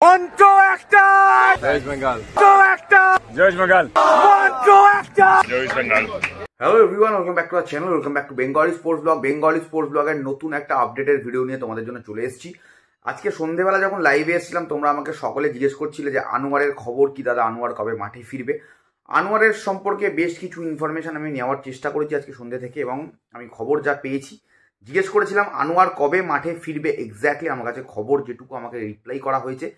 One, two, actor! Jai Bengal. Two, actor! Jai Bengal. One, two, actor! Jai Bengal. Hello everyone, welcome back to our channel, welcome back to Bengali sports blog. Bengali sports ব্লগের নতুন একটা আপডেটের video নিয়ে তোমাদের জন্য চলে এসেছি। আজকে সন্ধ্যেবেলা যখন লাইভে এসেছিলাম, তোমরা আমাকে সকলে জিজ্ঞেস করছিলে যে আনোয়ারের খবর কি দাদা, আনোয়ার কবে মাঠে ফিরবে। আনোয়ারের সম্পর্কে বেশ কিছু ইনফরমেশন আমি নেওয়ার চেষ্টা করেছি আজকে সন্ধ্যে থেকে, এবং আমি খবর যা পেয়েছি, জিজ্ঞেস করেছিলাম আনোয়ার কবে মাঠে ফিরবে এক্স্যাক্টলি। আমার কাছে খবর যেটুকু আমাকে রিপ্লাই করা হয়েছে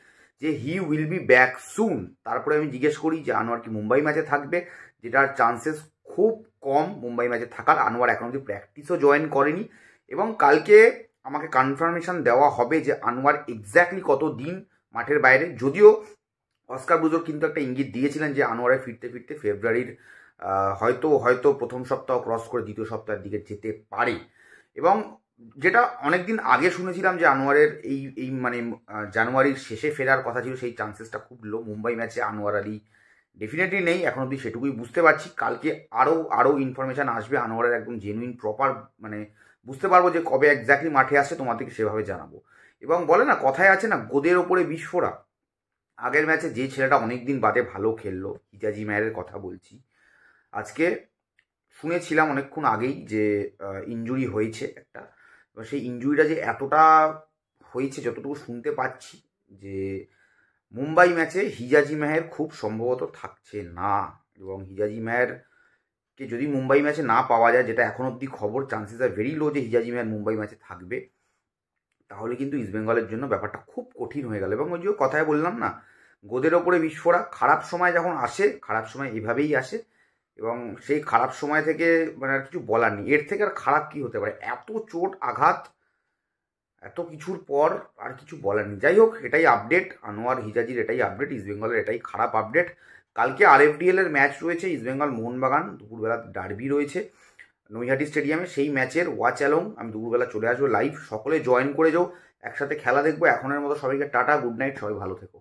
যে he will be back soon. তারপরে আমি জিজ্ঞেস করি যে আনোয়ার কি মুম্বাই ম্যাচে থাকবে, যেটার চান্সেস খুব কম মুম্বাই ম্যাচে থাকার। আনোয়ার এখন অব্দি প্র্যাকটিসও জয়েন করেনি, এবং কালকে আমাকে কনফার্মেশন দেওয়া হবে যে আনোয়ার এক্স্যাক্টলি কত দিন মাঠের বাইরে। যদিও অস্কার ব্রুজো কিন্তু একটা ইঙ্গিত দিয়েছিলেন যে আনোয়ারের ফিরতে ফিরতে ফেব্রুয়ারির হয়তো প্রথম সপ্তাহ ক্রস করে দ্বিতীয় সপ্তাহের দিকে যেতে পারে। এবং যেটা অনেকদিন আগে শুনেছিলাম যে আনোয়ারের এই মানে জানুয়ারির শেষে ফেরার কথা ছিল, সেই চান্সেসটা খুব লো। মুম্বাই ম্যাচে আনোয়ার আলী ডেফিনেটলি নেই, এখন অবধি সেটুকুই বুঝতে পারছি। কালকে আরও ইনফরমেশান আসবে আনোয়ারের, একদম জেনুইন প্রপার, মানে বুঝতে পারবো যে কবে এক্স্যাক্টলি মাঠে আসছে, তোমাদেরকে সেভাবে জানাবো। এবং বলে না, কথায় আছে না, গোদের ওপরে বিস্ফোরা। আগের ম্যাচে যে ছেলেটা অনেকদিন বাদে ভালো খেললো, হিজাজি মায়ের কথা বলছি, আজকে শুনেছিলাম অনেকক্ষণ আগেই যে ইনজুরি হয়েছে একটা। এবার সেই ইনজুরিটা যে এতটা হয়েছে, যতটুকু শুনতে পাচ্ছি, যে মুম্বাই ম্যাচে হিজাজি মাহের খুব সম্ভবত থাকছে না। এবং হিজাজি মাহেরকে যদি মুম্বাই ম্যাচে না পাওয়া যায়, যেটা এখন অবধি খবর, চান্সেস আর ভেরি লো যে হিজাজি মাহের মুম্বাই ম্যাচে থাকবে, তাহলে কিন্তু ইস্টবেঙ্গলের জন্য ব্যাপারটা খুব কঠিন হয়ে গেল। এবং ওই যে কথায় বললাম না, গোদের ওপরে বিস্ফোরা। খারাপ সময় যখন আসে, খারাপ সময় এভাবেই আসে, এবং সেই খারাপ সময় থেকে মানে আর কিছু বলার নেই। এর থেকে আর খারাপ কি হতে পারে? এত চোট আঘাত, এত কিছুর পর আর কিছু বলার নেই। যাই হোক, এটাই আপডেট আনোয়ার হিজাজির, এটাই আপডেট ইস্টবেঙ্গলের, এটাই খারাপ আপডেট। কালকে RFDL এর ম্যাচ রয়েছে, ইস্টবেঙ্গল মোহনবাগান, দুপুরবেলা ডার্বি রয়েছে নৈহাটি স্টেডিয়ামে। সেই ম্যাচের ওয়াচ অ্যালং আমি দুপুরবেলা চলে আসবো লাইভ। সকলে জয়েন করে যাও, একসাথে খেলা দেখবো। এখনের মতো সবাইকে টাটা, গুড নাইট, সবাই ভালো থেকো।